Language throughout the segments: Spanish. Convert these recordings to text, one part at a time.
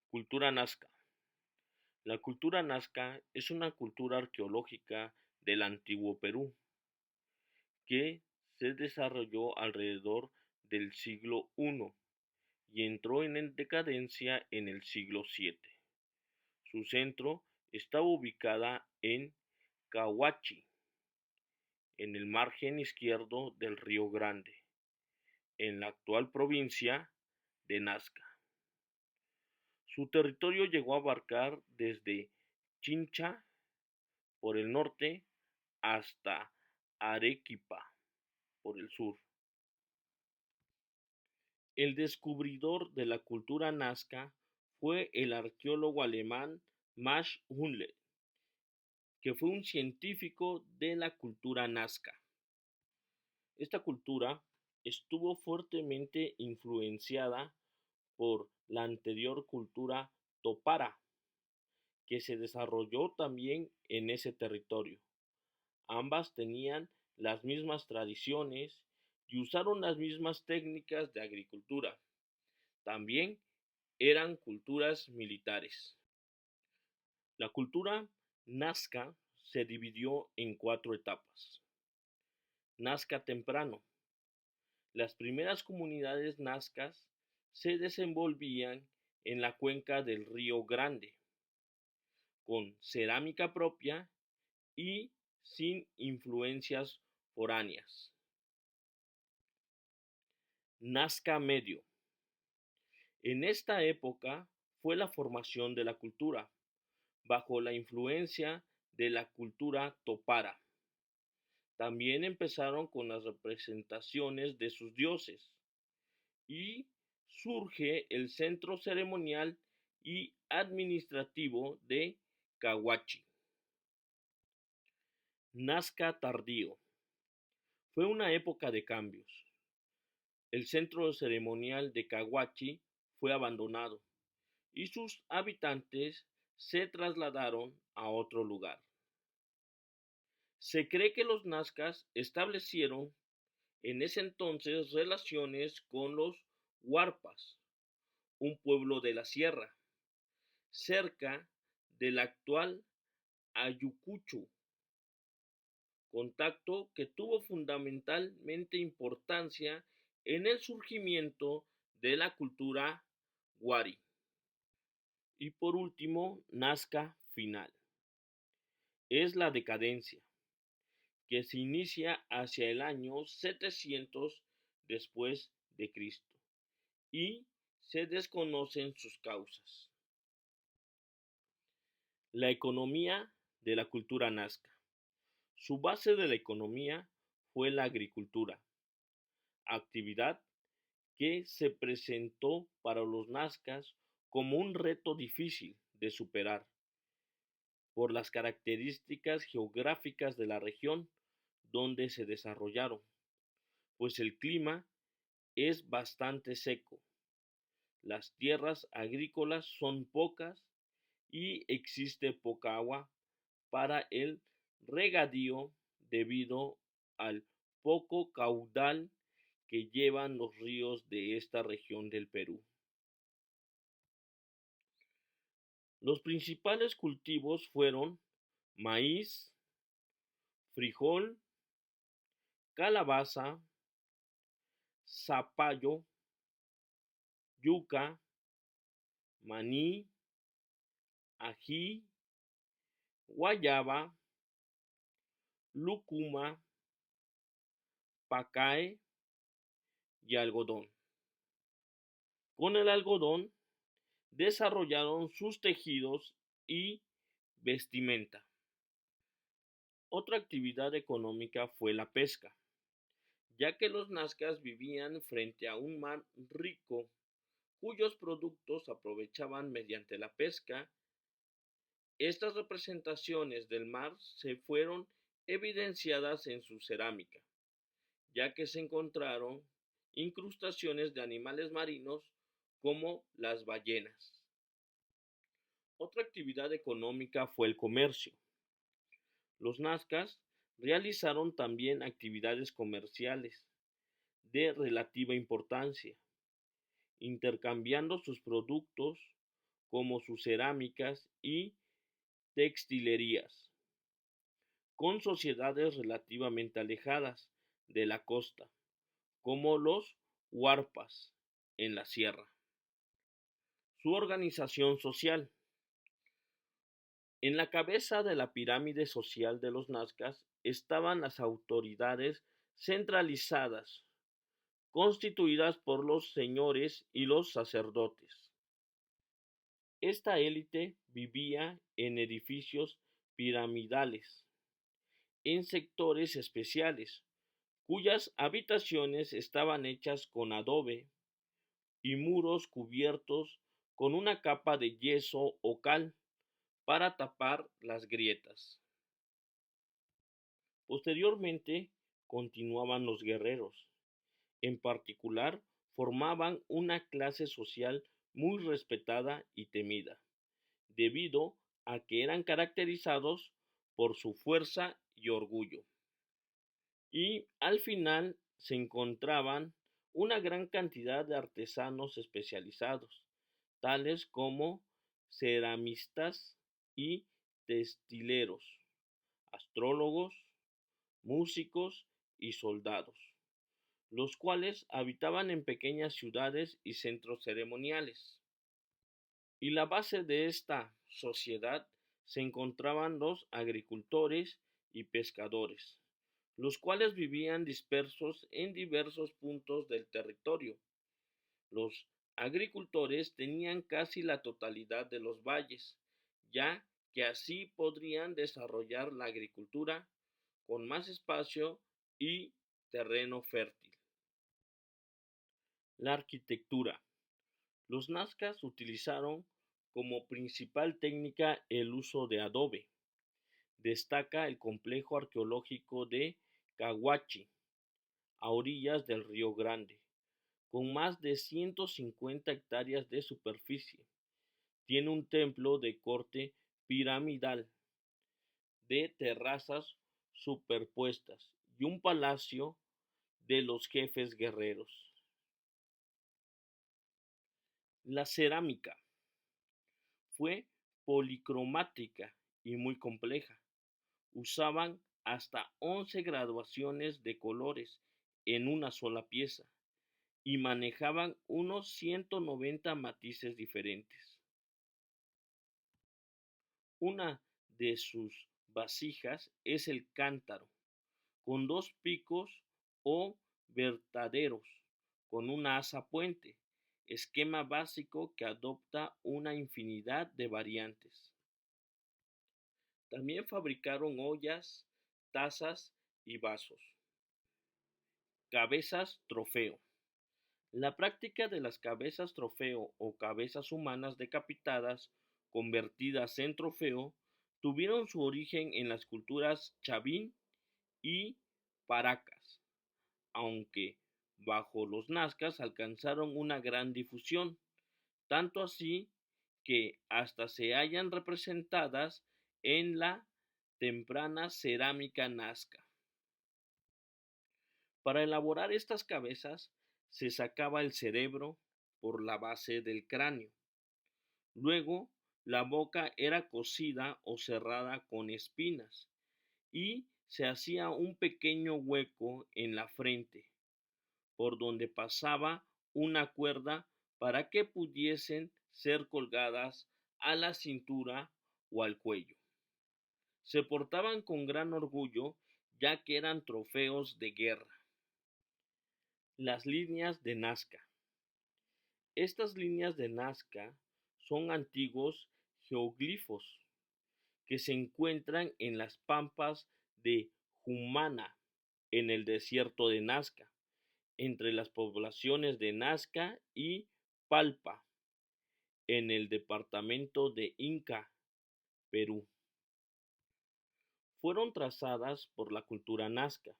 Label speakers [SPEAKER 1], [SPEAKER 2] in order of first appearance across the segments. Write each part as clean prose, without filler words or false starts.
[SPEAKER 1] Cultura nazca. La cultura nazca es una cultura arqueológica del antiguo Perú que se desarrolló alrededor del siglo I y entró en decadencia en el siglo VII. Su centro estaba ubicada en Cahuachi, en el margen izquierdo del Río Grande, en la actual provincia de Nazca. Su territorio llegó a abarcar desde Chincha por el norte hasta Arequipa por el sur. El descubridor de la cultura nazca fue el arqueólogo alemán Max Hunle, que fue un científico de la cultura nazca. Esta cultura estuvo fuertemente influenciada por la anterior cultura topara, que se desarrolló también en ese territorio. Ambas tenían las mismas tradiciones y usaron las mismas técnicas de agricultura. También eran culturas militares. La cultura nazca se dividió en 4 etapas. Nazca temprano. Las primeras comunidades nazcas se desenvolvían en la cuenca del Río Grande, con cerámica propia y sin influencias foráneas. Nazca medio. En esta época fue la formación de la cultura, bajo la influencia de la cultura topara. También empezaron con las representaciones de sus dioses y surge el centro ceremonial y administrativo de Cahuachi. Nazca tardío. Fue una época de cambios. El centro ceremonial de Cahuachi fue abandonado y sus habitantes se trasladaron a otro lugar. Se cree que los nazcas establecieron en ese entonces relaciones con los huarpas, un pueblo de la sierra, cerca del actual Ayacucho, contacto que tuvo fundamentalmente importancia en el surgimiento de la cultura Wari. Y por último, Nazca final. Es la decadencia, que se inicia hacia el año 700 después de Cristo y se desconocen sus causas. La economía de la cultura nazca. Su base de la economía fue la agricultura, actividad que se presentó para los nazcas como un reto difícil de superar por las características geográficas de la región donde se desarrollaron, pues el clima es bastante seco, las tierras agrícolas son pocas y existe poca agua para el regadío debido al poco caudal que llevan los ríos de esta región del Perú. Los principales cultivos fueron maíz, frijol, calabaza, zapallo, yuca, maní, ají, guayaba, lúcuma, pacae y algodón. Con el algodón desarrollaron sus tejidos y vestimenta. Otra actividad económica fue la pesca, ya que los nazcas vivían frente a un mar rico, cuyos productos aprovechaban mediante la pesca. Estas representaciones del mar se fueron evidenciadas en su cerámica, ya que se encontraron incrustaciones de animales marinos como las ballenas. Otra actividad económica fue el comercio. Los nazcas realizaron también actividades comerciales de relativa importancia, intercambiando sus productos como sus cerámicas y textilerías, con sociedades relativamente alejadas de la costa, como los huarpas en la sierra. Su organización social. En la cabeza de la pirámide social de los nazcas estaban las autoridades centralizadas, constituidas por los señores y los sacerdotes. Esta élite vivía en edificios piramidales, en sectores especiales, cuyas habitaciones estaban hechas con adobe y muros cubiertos con una capa de yeso o cal para tapar las grietas. Posteriormente continuaban los guerreros. En particular, formaban una clase social muy respetada y temida, debido a que eran caracterizados por su fuerza y orgullo. Y al final se encontraban una gran cantidad de artesanos especializados, tales como ceramistas y textileros, astrólogos, músicos y soldados, los cuales habitaban en pequeñas ciudades y centros ceremoniales. Y la base de esta sociedad se encontraban los agricultores y pescadores, los cuales vivían dispersos en diversos puntos del territorio. Los agricultores tenían casi la totalidad de los valles, ya que así podrían desarrollar la agricultura con más espacio y terreno fértil. La arquitectura. Los nazcas utilizaron como principal técnica el uso de adobe. Destaca el complejo arqueológico de Cahuachi, a orillas del Río Grande, con más de 150 hectáreas de superficie. Tiene un templo de corte piramidal, de terrazas superpuestas y un palacio de los jefes guerreros. La cerámica fue policromática y muy compleja. Usaban hasta 11 graduaciones de colores en una sola pieza y manejaban unos 190 matices diferentes. Una de sus vasijas es el cántaro, con dos picos o vertaderos, con una asa puente, esquema básico que adopta una infinidad de variantes. También fabricaron ollas, tazas y vasos. Cabezas trofeo. La práctica de las cabezas trofeo o cabezas humanas decapitadas convertidas en trofeo tuvieron su origen en las culturas Chavín y Paracas, aunque bajo los nazcas alcanzaron una gran difusión, tanto así que hasta se hallan representadas en la temprana cerámica nazca. Para elaborar estas cabezas se sacaba el cerebro por la base del cráneo. Luego, la boca era cosida o cerrada con espinas y se hacía un pequeño hueco en la frente, por donde pasaba una cuerda para que pudiesen ser colgadas a la cintura o al cuello. Se portaban con gran orgullo ya que eran trofeos de guerra. Las líneas de Nazca. Estas líneas de Nazca son antiguos geoglifos que se encuentran en las pampas de Jumana, en el desierto de Nazca, entre las poblaciones de Nazca y Palpa, en el departamento de Inca, Perú. Fueron trazadas por la cultura nazca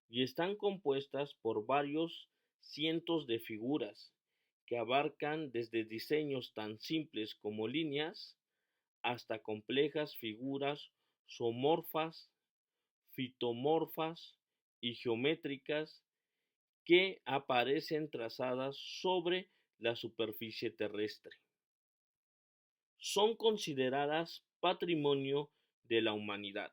[SPEAKER 1] y están compuestas por varios cientos de figuras que abarcan desde diseños tan simples como líneas hasta complejas figuras zoomorfas, fitomorfas y geométricas que aparecen trazadas sobre la superficie terrestre. son consideradas patrimonio de la humanidad.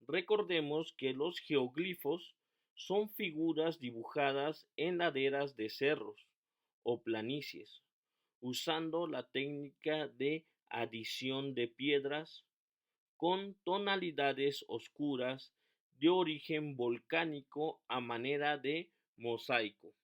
[SPEAKER 1] Recordemos que los geoglifos son figuras dibujadas en laderas de cerros o planicies, usando la técnica de adición de piedras con tonalidades oscuras de origen volcánico a manera de mosaico.